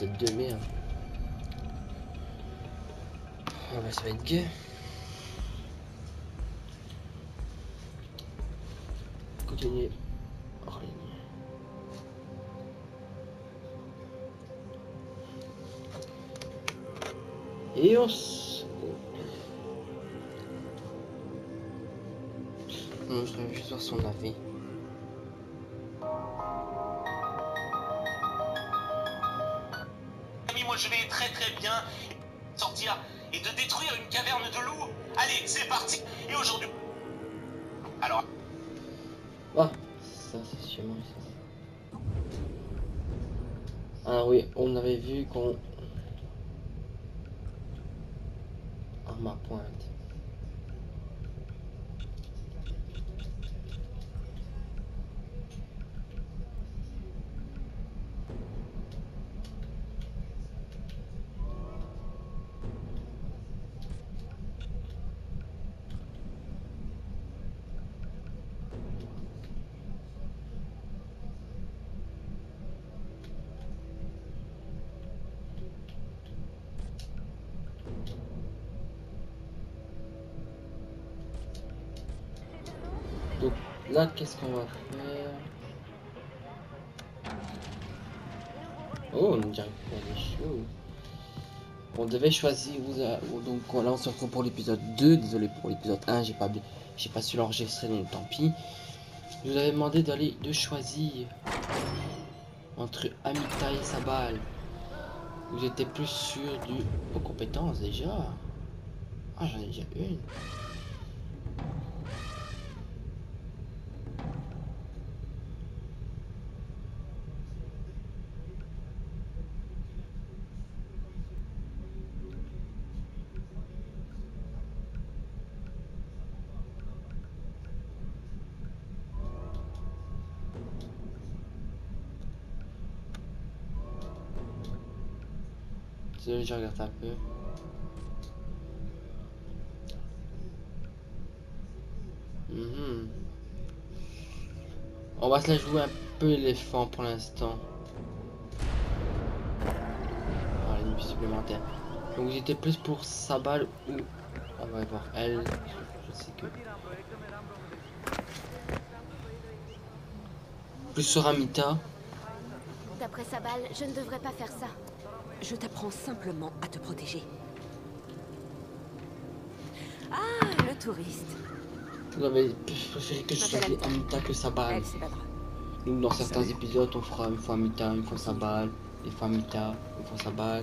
vous êtes deux, merde. Ah bah ça va être gay. Continuez. Et on s... Non, je voudrais juste voir son avis. Moi je vais très bien sortir et de détruire une caverne de loups. Allez, c'est parti. Et aujourd'hui... Alors... Ah, ça c'est chez moi ça. Ah oui, on avait vu qu'on... Arme à pointe. Donc là, qu'est-ce qu'on va faire? Oh, on dirait qu'il y a des choses. On devait choisir, donc là on se retrouve pour l'épisode 2, désolé pour l'épisode 1, j'ai pas su l'enregistrer donc tant pis. Je vous avais demandé de choisir entre Amita et Sabal. Vous étiez plus sûr aux compétences déjà. Ah j'en ai déjà une. Désolé, je regarde un peu. Mhm. On va se la jouer un peu éléphant pour l'instant. Ah, l'ennemi supplémentaire. Donc vous étiez plus pour Sabal ou... On va voir elle. Je sais que... Plus sur Amita. D'après Sabal, je ne devrais pas faire ça. Je t'apprends simplement à te protéger. Ah, le touriste. Vous avez préféré que je choisisse Amita que Sabal. Elle, c'est Badra. Donc dans certains épisodes, on fera une fois Amita, une fois Sabal, une fois Amita, une fois Sabal.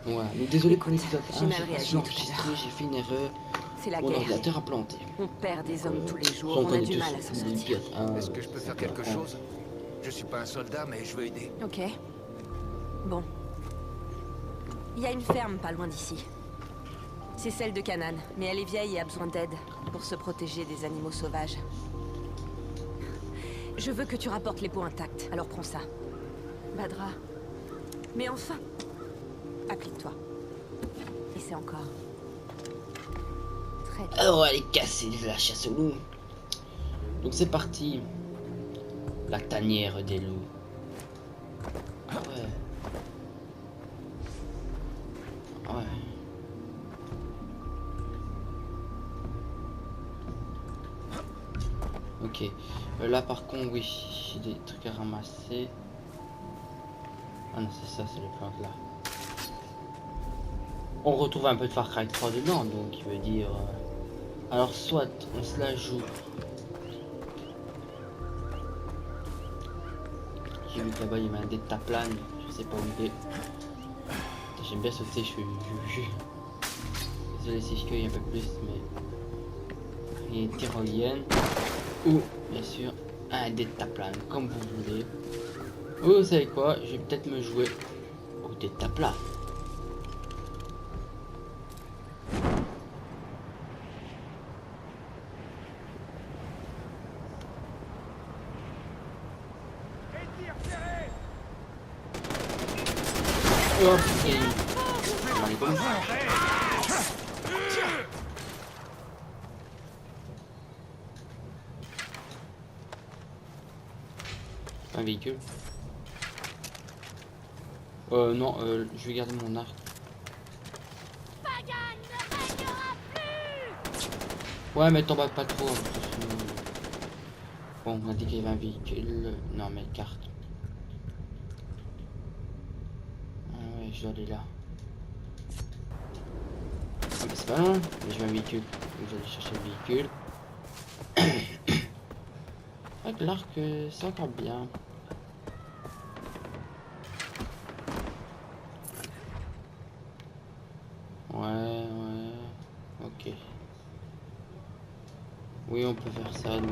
Voilà. Donc désolé pour l'épisode 1, j'ai pas su l'enregistrer, j'ai fait une erreur. C'est la Mon guerre. ordinateur a planté. On perd des hommes tous les jours, Sans on a qu'on du ait mal à tous s'en des sortir. pièces, hein, Est-ce que je peux faire quelque chose? Je suis pas un soldat, mais je veux aider. Ok. Bon. Il y a une ferme pas loin d'ici. C'est celle de Canaan, mais elle est vieille et a besoin d'aide pour se protéger des animaux sauvages. Je veux que tu rapportes les pots intacts, alors prends ça. Badra. Mais enfin, applique-toi. Et c'est encore. Très bien. Alors elle est cassée de la chasse aux loups. Donc c'est parti. La tanière des loups. Ah ouais. Ouais. Ok. Là par contre oui, j'ai des trucs à ramasser. Ah non c'est ça, c'est les plantes là. On retrouve un peu de Far Cry 3 dedans, donc il veut dire... Alors soit on se la joue. J'ai vu que là-bas il y avait un détaplane, je sais pas où il est. J'aime bien sauter, désolé si je cueille un peu plus, mais... Il y a une tyrolienne. Ou, bien sûr, un détaplane, comme vous voulez. Ou vous savez quoi, je vais peut-être me jouer au détaplane. Oh putain. Un véhicule. Non, je vais garder mon arc. Ouais, mais t'en bats pas trop. Bon, on a dit qu'il y avait un véhicule. Non, mais carte. Ah ouais, je dois aller là. Ah, mais c'est pas loin. Mais j'ai un véhicule. Donc je vais aller chercher le véhicule. Avec l'arc, c'est encore bien. Ouais. Ok. Oui, on peut faire ça, donc.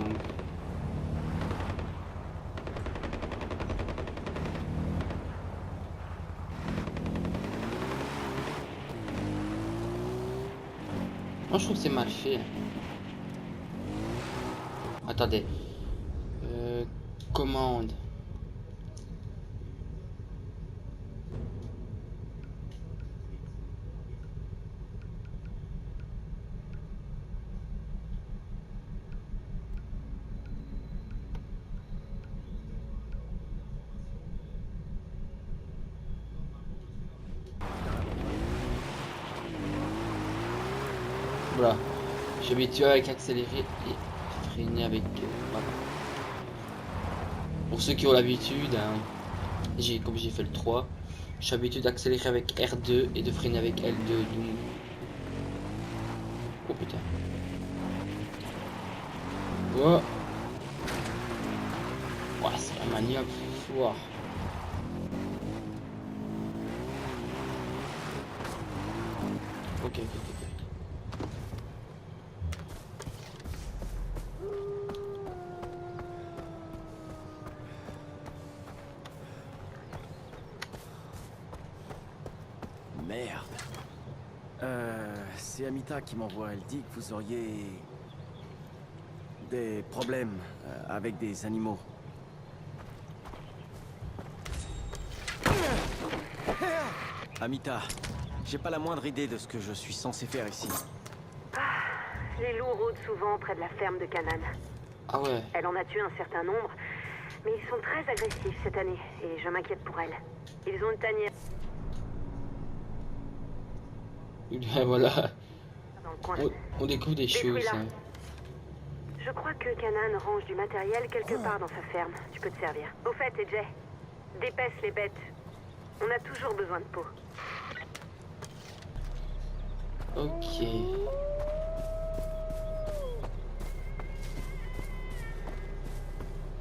Moi, je trouve que c'est mal fait. Attendez. Commande. Voilà. Je suis habitué avec accélérer et freiner avec. Voilà. Pour ceux qui ont l'habitude, hein, comme j'ai fait le 3, je suis habitué d'accélérer avec R2 et de freiner avec L2. Donc... Oh putain. Oh. Ouais, c'est un manioc fort. Ok. Merde. C'est Amita qui m'envoie. Elle dit que vous auriez des problèmes avec des animaux. Amita, j'ai pas la moindre idée de ce que je suis censé faire ici. Les loups rôdent souvent près de la ferme de Canaan. Ah ouais. Elle en a tué un certain nombre, mais ils sont très agressifs cette année, et je m'inquiète pour elle. Ils ont une tanière Voilà. dans le coin. On découvre des choses. Détruis-la. Hein. Je crois que Canaan range du matériel quelque part dans sa ferme. Tu peux te servir. Au fait, EJ, dépèce les bêtes. On a toujours besoin de peau. Ok.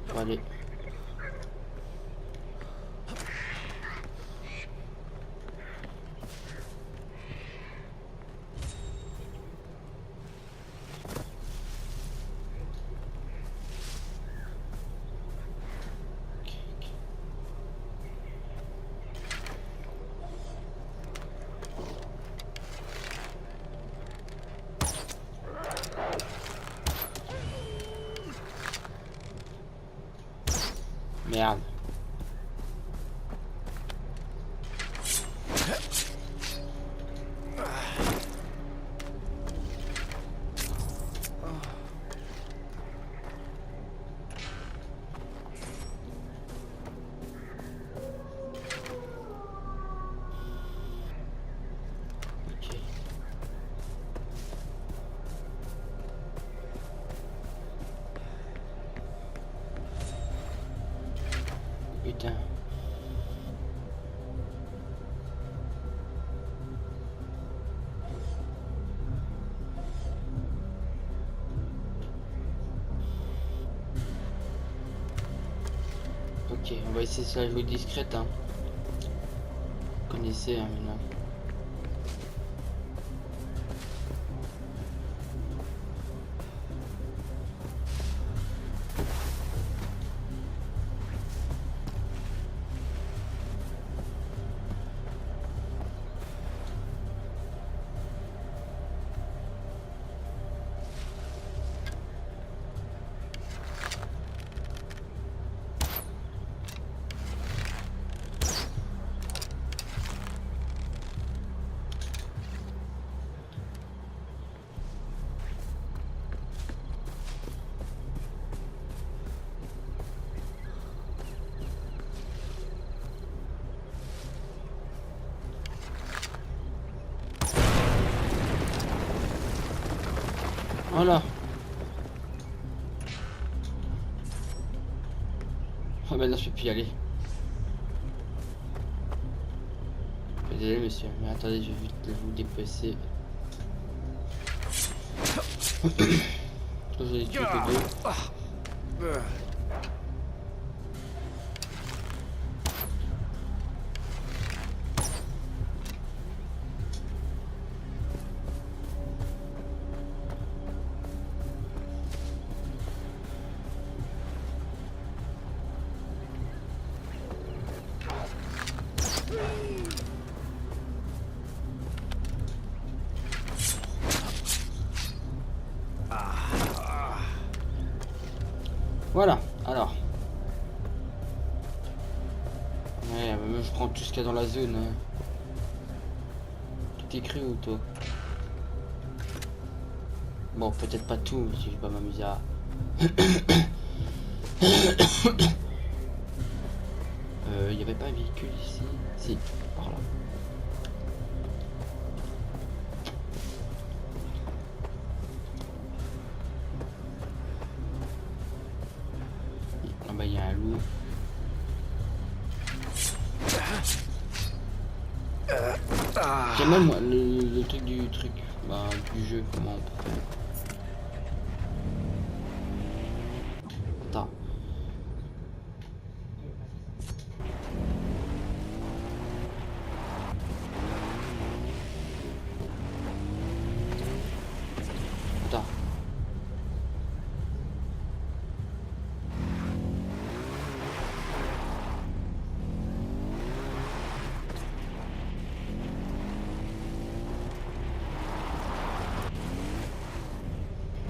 Bon, allez. Merde. Ok. Putain. Ok, on va essayer de la jouer discrète, hein. Vous connaissez, hein, maintenant. Voilà. Oh maintenant je peux plus y aller. Désolé monsieur, mais attendez, je vais vite vous dépecer. Je vais tuer les deux. Voilà, alors. Ouais, même je prends tout ce qu'il y a dans la zone. Hein. Tout est cru ou toi? Bon, peut-être pas tout, si je vais pas m'amuser à... Il y avait pas un véhicule ici? Si, par là. Ah bah il y a un loup. J'aime même moi, le truc du jeu, comment on peut faire. Attends. Attends.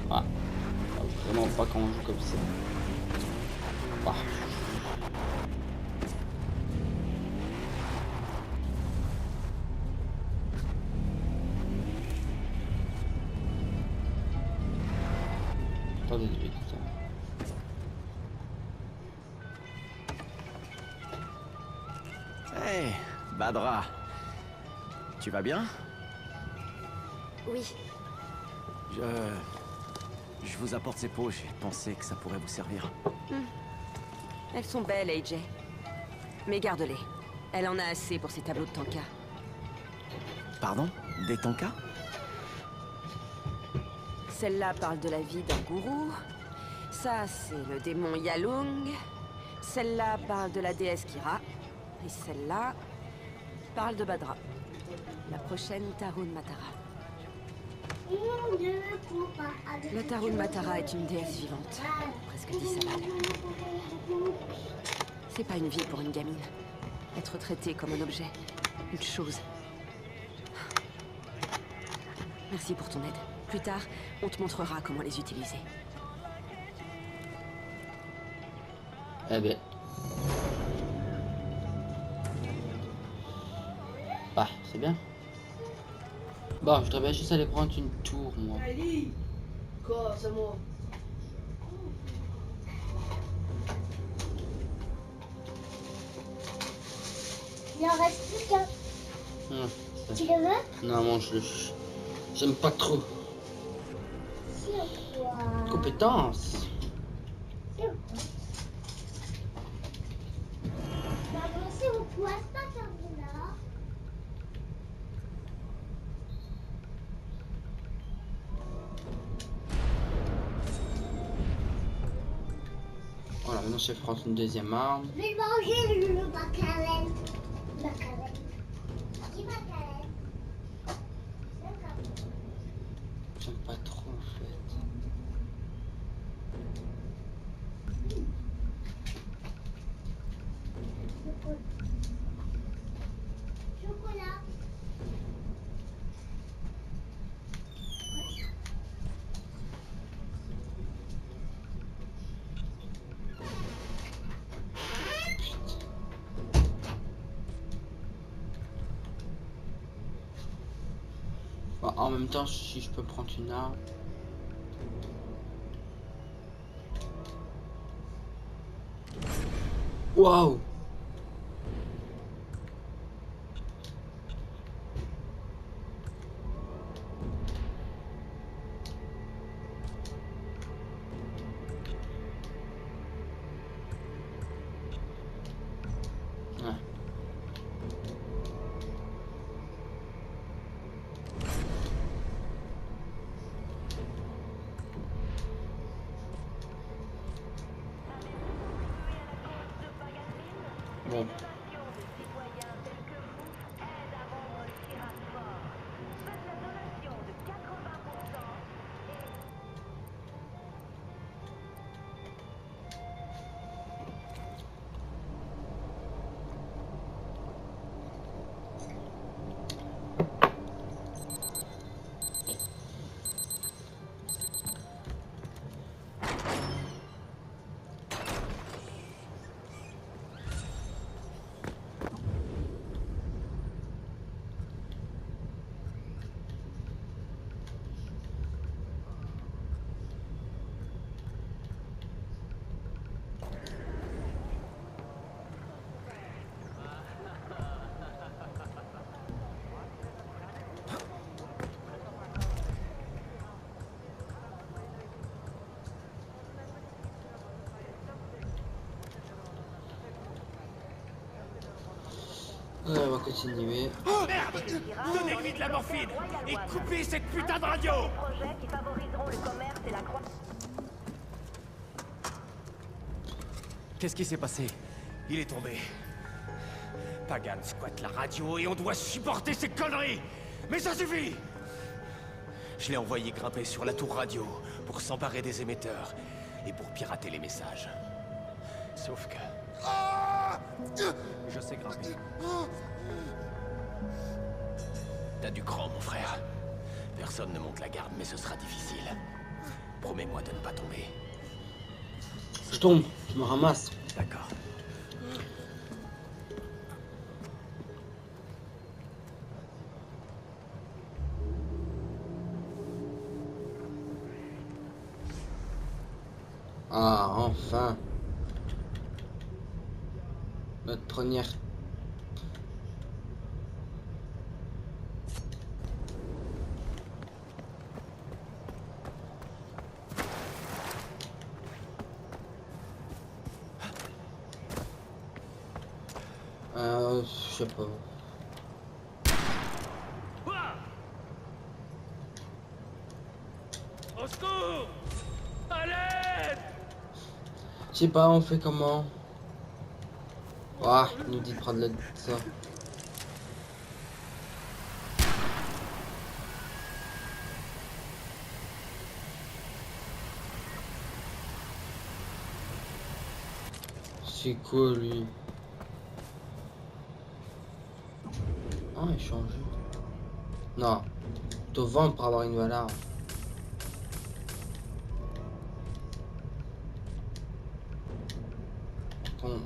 Ah. Vraiment pas quand on joue comme ça. Ah. Attendez, je vais tout ça. Hey, Badra. Tu vas bien? Oui, Je vous apporte ces pots, j'ai pensé que ça pourrait vous servir. Elles sont belles, AJ. Mais garde-les. Elle en a assez pour ses tableaux de tanka. Pardon? Des tankas? Celle-là parle de la vie d'un gourou. Ça, c'est le démon Yalung. Celle-là parle de la déesse Kira. Et celle-là parle de Badra. La prochaine Tarun Matara. La Tarun Matara est une déesse vivante. Presque 10 à balle. C'est pas une vie pour une gamine. Être traitée comme un objet. Une chose. Merci pour ton aide. Plus tard, on te montrera comment les utiliser. Eh ben. Bah, c'est bien. Bon, je voudrais bien juste aller prendre une tour, moi. Quoi, c'est moi? Il en reste plus qu'un. Tu le veux? Non, mange-le. J'aime pas trop. C'est quoi? Compétence. C'est quoi? Maman, c'est quoi? C'est pas ça, là. Voilà, maintenant je prends une deuxième arme. Je vais manger le macarel. Macarel. Qui macarel? J'aime pas trop en fait. Chocolat. Bon, en même temps, si je peux prendre une arme. Waouh! bon. Ouais, on va continuer. Oh merde! Donnez-lui de la morphine et coupez cette putain de radio! Qu'est-ce qui s'est passé? Il est tombé. Pagan squatte la radio et on doit supporter ces conneries! Mais ça suffit! Je l'ai envoyé grimper sur la tour radio pour s'emparer des émetteurs et pour pirater les messages. Sauf que... Je sais grimper. T'as du cran, mon frère. Personne ne monte la garde, mais ce sera difficile. Promets-moi de ne pas tomber. Je tombe, je me ramasse. D'accord. Ah, enfin. Notre première. Je sais pas. Au secours! À l'aide! Je sais pas, on fait comment? Ah, il nous dit de prendre l'aide de ça. C'est quoi lui? Ah, il change. Non. Te vendre pour avoir une valeur. Bon.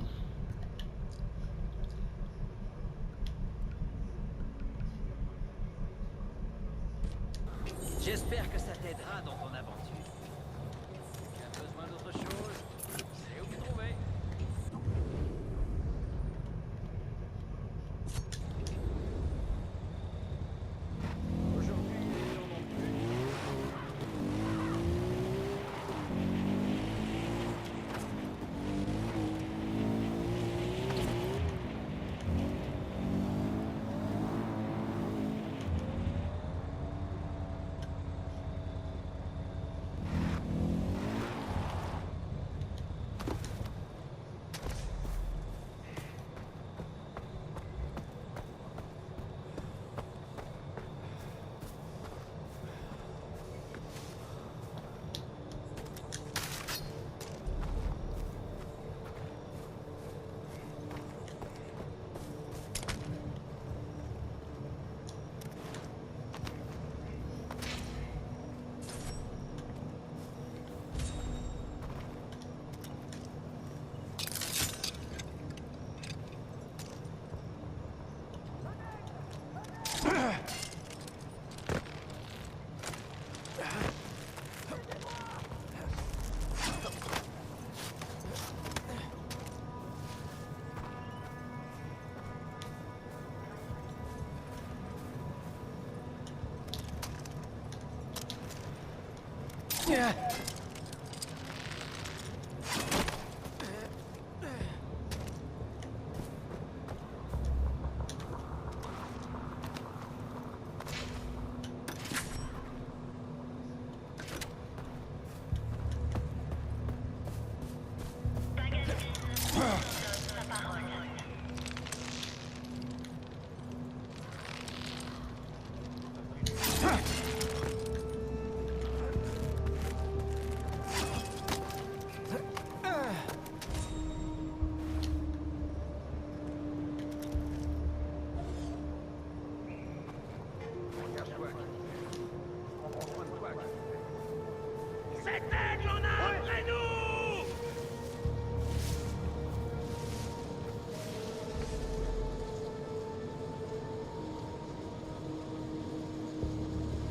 J'espère que ça t'aidera dans ton aventure. Tu as besoin d'autre chose? C'est où me trouver. Aujourd'hui, les gens n'ont plus.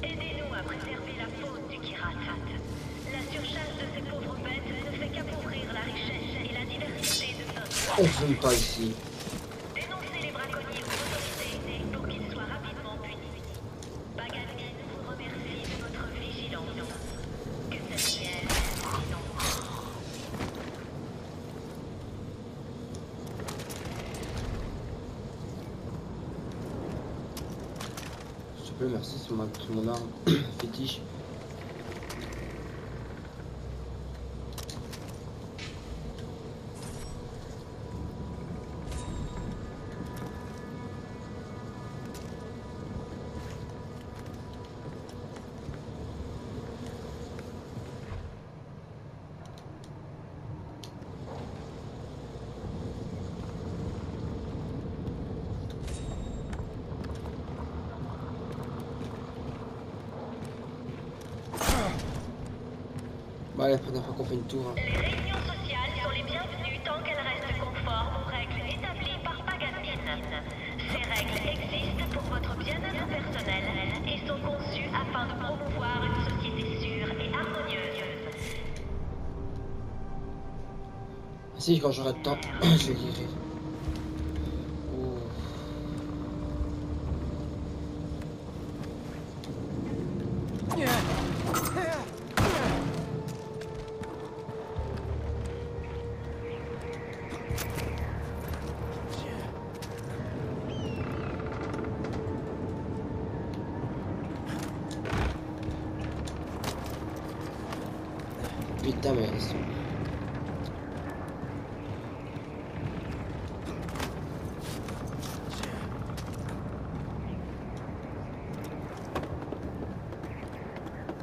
Aidez-nous à préserver la faune du Kiratat. La surcharge de ces pauvres bêtes ne fait qu'appauvrir la richesse et la diversité de notre On fume pas ici. Dénoncez les braconniers aux autorités pour qu'ils soient rapidement punis. Paganini vous remercie de votre vigilance. Que cette guerre soit S'il te plaît, merci, c'est mon arme fétiche. Bah, la première fois qu'on fait une tour. Hein. Les réunions sociales sont les bienvenues tant qu'elles restent conformes aux règles établies par Paganini. Ces règles existent pour votre bien-être personnel et sont conçues afin de promouvoir une société sûre et harmonieuse. Si, quand j'aurai le temps, je lirai. Putain, mais elles sont...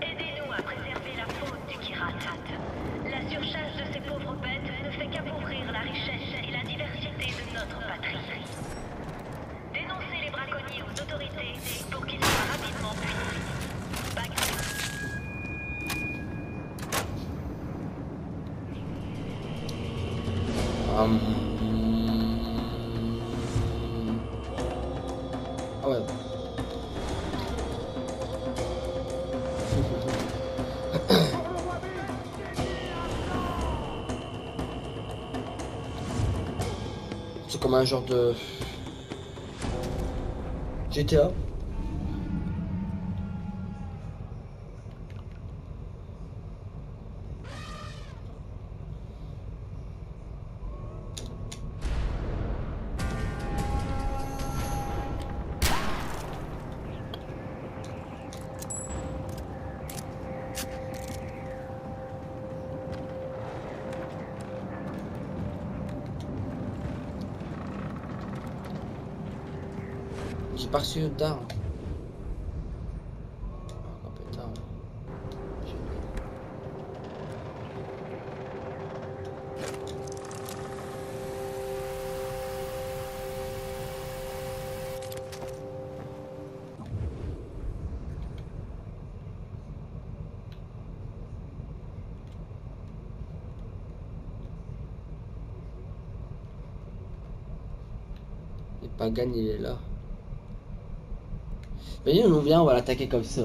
Aidez-nous à préserver la faune du Kiratat. La surcharge de ces pauvres bêtes ne fait qu'appauvrir la richesse et la diversité de notre patrie. Dénoncez les braconniers aux autorités pour qu'ils soient rapidement punis. Ah ouais. C'est comme un genre de GTA. J'ai pas reçu d'armes. Oh putain. Et Pagan il est là. Mais on vient, on va l'attaquer comme ça.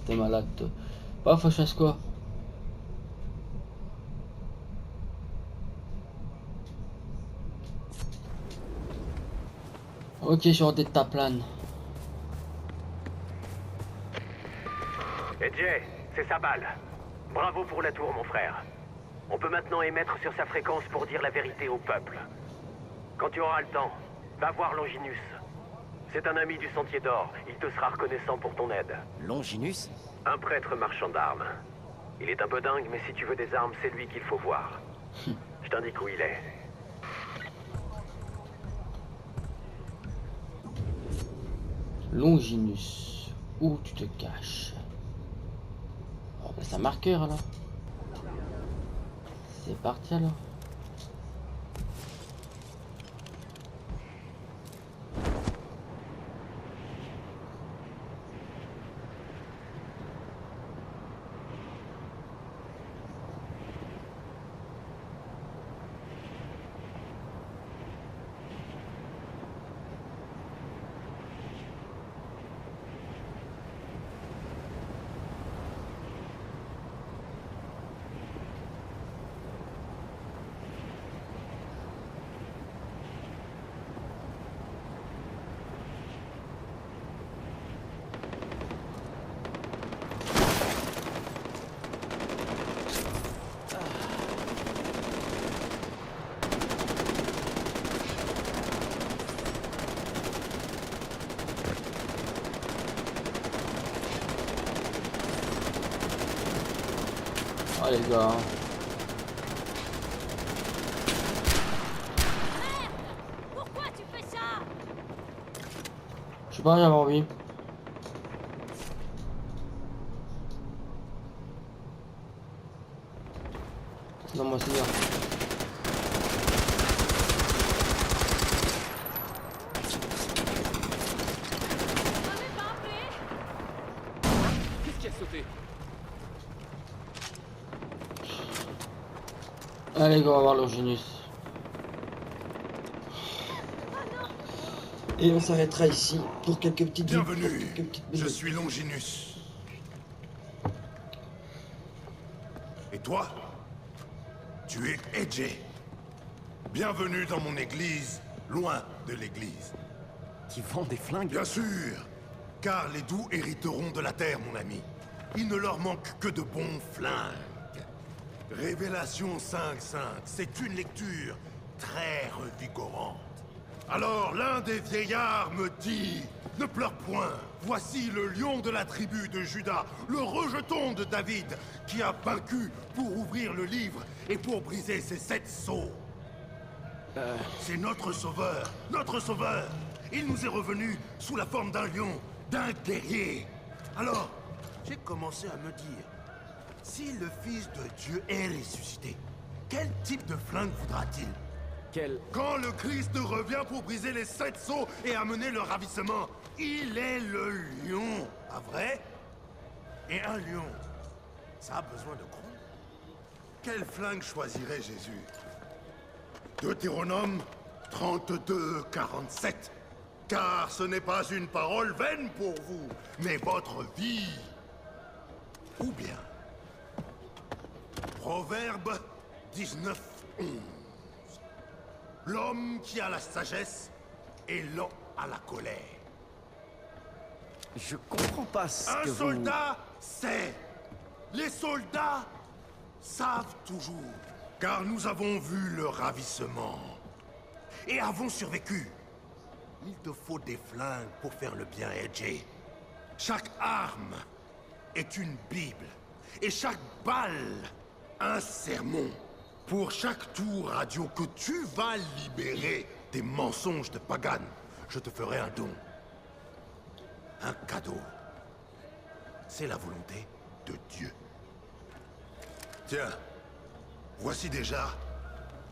T'es malade toi. Bah faut que je fasse quoi? Ok, je suis hors de ta plane. Et Jay, c'est sa balle. Bravo pour la tour, mon frère. On peut maintenant émettre sur sa fréquence pour dire la vérité au peuple. Quand tu auras le temps, va voir Longinus. C'est un ami du Sentier d'Or. Il te sera reconnaissant pour ton aide. Longinus? Un prêtre marchand d'armes. Il est un peu dingue, mais si tu veux des armes, c'est lui qu'il faut voir. Je t'indique où il est. Longinus. où tu te caches. On va placer un marqueur alors. C'est parti alors. Oh les gars. Pourquoi tu fais ça? Je sais pas, j'avais envie. Non, moi c'est bien. Qu'est-ce qui a sauté? Allez, go, on va voir Longinus. Et on s'arrêtera ici pour quelques petites Bienvenue, quelques petites je minutes. suis Longinus. Et toi? Tu es Edge. Bienvenue dans mon église, loin de l'église. Qui vend des flingues? Bien sûr, car les doux hériteront de la terre, mon ami. Il ne leur manque que de bons flingues. Révélation 5.5, c'est une lecture très revigorante. Alors l'un des vieillards me dit, ne pleure point, voici le lion de la tribu de Juda, le rejeton de David, qui a vaincu pour ouvrir le livre et pour briser ses 7 sceaux. C'est notre sauveur, notre sauveur. Il nous est revenu sous la forme d'un lion, d'un guerrier. Alors, j'ai commencé à me dire, si le Fils de Dieu est ressuscité, quel type de flingue voudra-t-il? Quand le Christ revient pour briser les 7 sceaux et amener le ravissement, il est le lion, pas vrai? Et un lion, ça a besoin de crocs. Quelle flingue choisirait Jésus? Deutéronome 32-47. Car ce n'est pas une parole vaine pour vous, mais votre vie. Ou bien Proverbe 19-11. L'homme qui a la sagesse est lent à la colère. Je comprends pas ce que Un vous... soldat sait. Les soldats savent toujours. Car nous avons vu le ravissement. Et avons survécu. Il te faut des flingues pour faire le bien, Edge. Chaque arme est une Bible. Et chaque balle, un sermon. Pour chaque tour radio que tu vas libérer des mensonges de Pagan, je te ferai un don. Un cadeau. C'est la volonté de Dieu. Tiens, voici déjà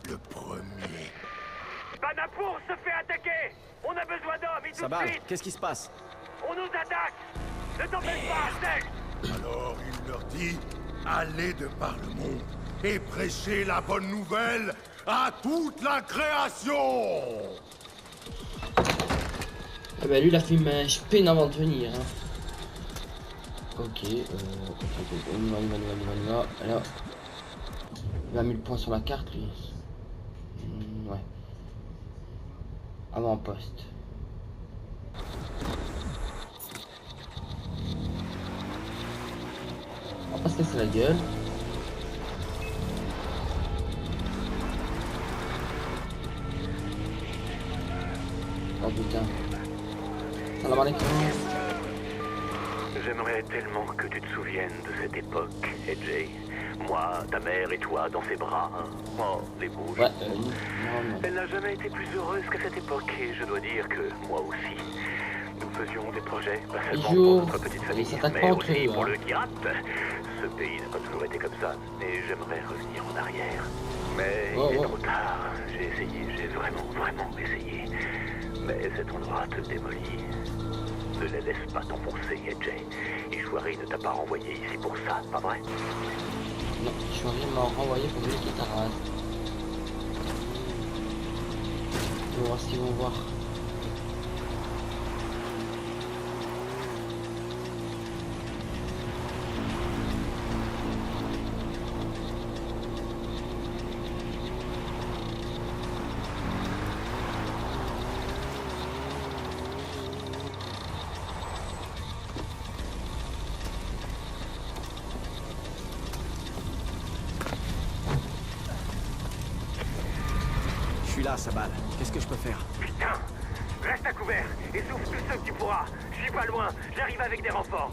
le premier. Banapour se fait attaquer! On a besoin d'hommes, et tout de Sabal, suite! qu'est-ce qui se passe? On nous attaque! Ne t'empêche pas, Arcel! Alors il leur dit, allez de par le monde et prêchez la bonne nouvelle à toute la création. Ah bah lui il a fait une peine avant de venir. Hein. Ok, on y va. Alors, il a mis le point sur la carte lui. Ouais. Avant-poste. On va pas se casser la gueule. Oh putain. Salam alaikum. J'aimerais tellement que tu te souviennes de cette époque, Edge. Moi, ta mère et toi dans ses bras. Hein. Oh, les beaux Ouais, jours. non. Elle n'a jamais été plus heureuse qu'à cette époque, et je dois dire que moi aussi. Nous faisions des projets projet, pas seulement Bonjour. pour notre petite famille, Ils s'attaquent mais pas entre aussi eux, pour hein. le Kirat. Ce pays n'a pas toujours été comme ça, et j'aimerais revenir en arrière. Mais il est trop tard. J'ai essayé, j'ai vraiment essayé. Mais cet endroit te démolit. Ne les laisse pas t'enfoncer, AJ. Ishwari ne t'a pas renvoyé ici pour ça, pas vrai? Non, je suis arrivé à m'en renvoyer pour lui qui t'arrase. On va voir ce qu'ils vont voir. Je suis là, Sabal. Qu'est-ce que je peux faire? Putain! Reste à couvert et souffle tout ce que tu pourras. Je suis pas loin, j'arrive avec des renforts.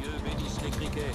Dieu bénisse les criquets.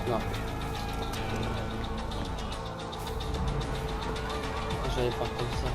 Non. J'allais pas comme ça.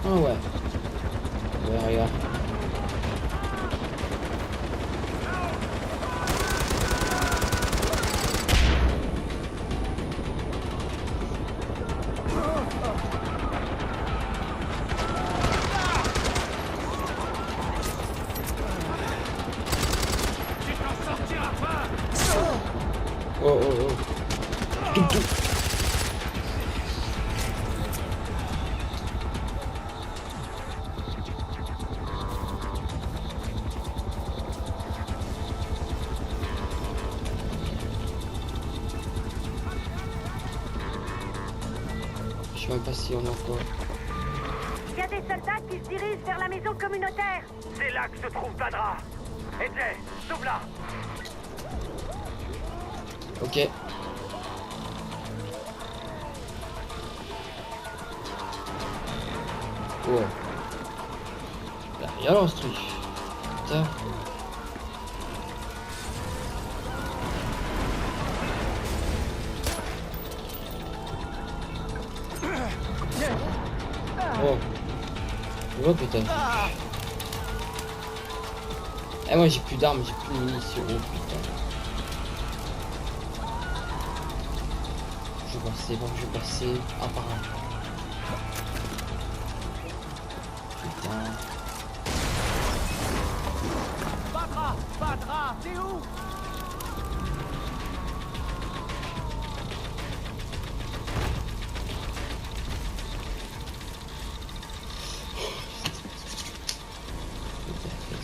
Ah ouais. Ouais, regarde. Oh oh oh. Tout, tout. Je sais même pas si on a encore. Il y a des soldats qui se dirigent vers la maison communautaire. C'est là que se trouve Badra. AJ, sauve-la. Ok. Ouais. La violence, truc. Putain. Oh. Oh putain. Eh moi j'ai plus d'armes, j'ai plus de munitions. Oh putain. Je vais passer, bon je vais passer. Ah par là. Putain. Badra, t'es où?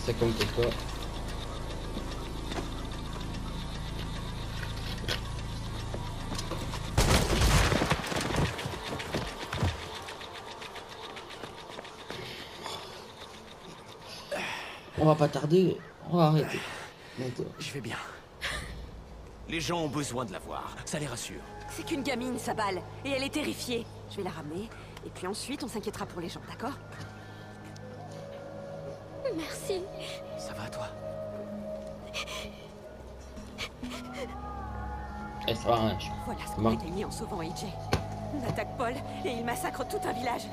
C'est comme toi. On va pas tarder, on va arrêter. Bientôt. Je vais bien. Les gens ont besoin de la voir, ça les rassure. C'est qu'une gamine, sa balle, et elle est terrifiée. Je vais la ramener, et puis ensuite on s'inquiétera pour les gens, d'accord? Merci. Ça va, toi? Eh, ça va, hein. Voilà ce qu'on a gagné en sauvant AJ. On attaque Paul, et il massacre tout un village.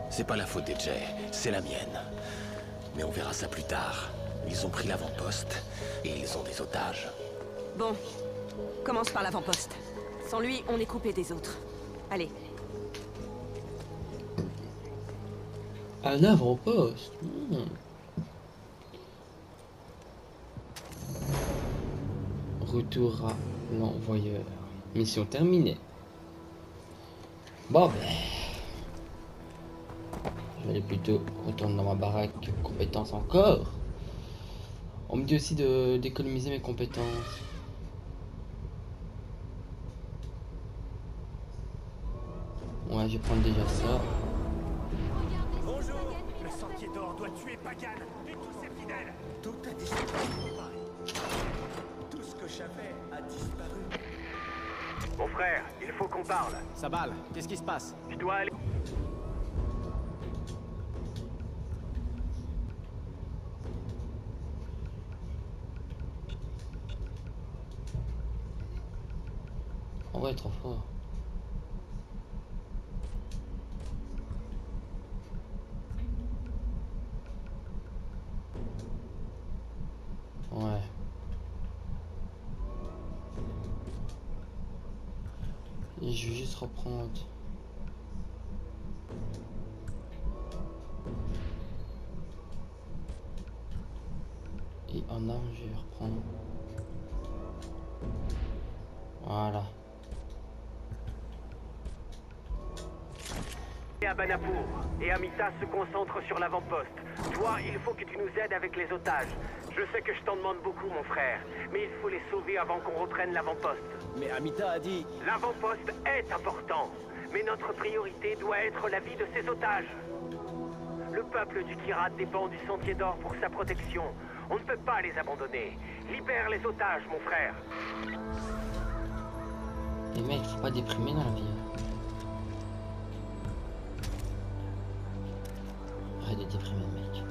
C'est pas la faute des Jay, c'est la mienne. Mais on verra ça plus tard. Ils ont pris l'avant-poste, et ils ont des otages. Bon, commence par l'avant-poste. Sans lui, on est coupé des autres. Allez. Un avant-poste. Retour à l'envoyeur. Mission terminée. Bon ben... Je vais aller plutôt retourner dans ma baraque. Compétences encore. On me dit aussi d'économiser mes compétences. Ouais, je vais prendre déjà ça. Bonjour. Le Sentier d'Or doit tuer Pagan et tous ses fidèles. Tout a disparu. Tout ce que j'avais a disparu. Mon frère, il faut qu'on parle. Sabal, qu'est-ce qui se passe? Je dois aller... Oh ouais, trop fort. Ouais. Et je vais juste reprendre. Et en arme, je vais reprendre. Voilà. à Banapour, et Amita se concentre sur l'avant-poste. Toi, il faut que tu nous aides avec les otages. Je sais que je t'en demande beaucoup, mon frère, mais il faut les sauver avant qu'on reprenne l'avant-poste. Mais Amita a dit... L'avant-poste est important, mais notre priorité doit être la vie de ces otages. Le peuple du Kyrat dépend du Sentier d'Or pour sa protection. On ne peut pas les abandonner. Libère les otages, mon frère. Les mecs, faut pas déprimer dans la vie. Arrête de déprimer, mec.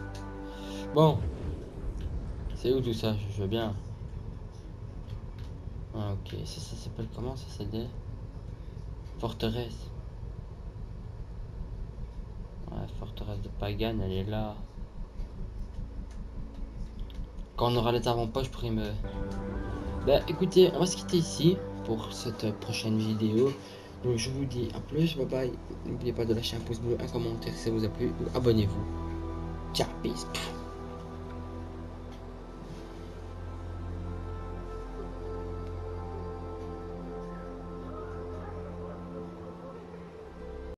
Bon. C'est où tout ça? Je veux bien. Ah, ok. Ça s'appelle comment? Ça, c'est des... Forteresse. Ouais, forteresse de Pagan, elle est là. Quand on aura les avant-poches, je pourrais me... Bah écoutez, on va se quitter ici pour cette prochaine vidéo. Donc je vous dis à plus, bye bye. N'oubliez pas de lâcher un pouce bleu, un commentaire si ça vous a plu, ou abonnez-vous. Ciao, peace.